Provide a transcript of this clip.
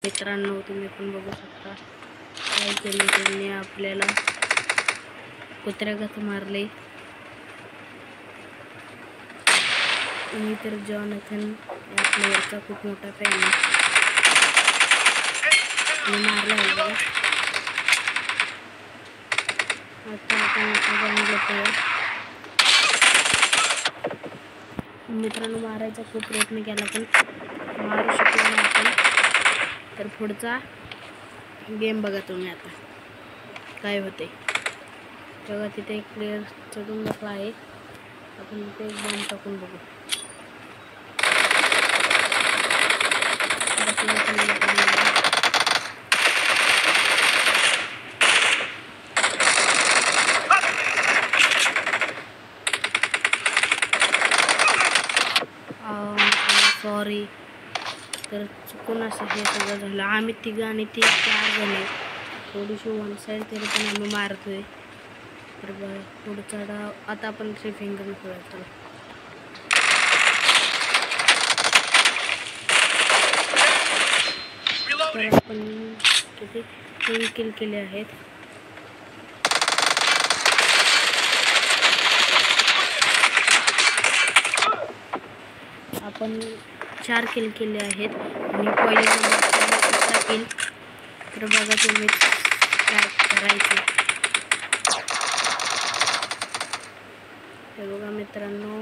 मित्रांनो, तुम्ही पण बघू शकता काय केले त्यांनी आपल्याला. कुत्र्यागत मारले. मी तर जॉनथन या प्लेअरचा खूप मोठा फॅन आहे. मी मारला आहे बघा. आता आपण जाऊन घेतोय. मित्रांनो, मारायचा खूप प्रयत्न केला पण मारू शकलो नाही आपण. तर पुढचा गेम बघा तुम्ही आता काय होते. बघा तिथे एक प्लेअर चढून बसला आहे. आपण तिथे एक बॉम्ब टाकून बघू. सॉरी, तर चुकून असं हे सगळं झालं. आम्ही तिघं आणि ते 4 जण आहेत. थोडीशी वन साईड तरी पण आम्ही मारतोय. तर बघा पुढचा डाव. आता आपण 3 फिंगर खेळतो. तर आपण किती 3 किल केले आहेत. आपण 4 किल केले आहेत आणि पहिले नंबर किल. तर बघा तुम्ही काय करायचं. हे बघा मित्रांनो,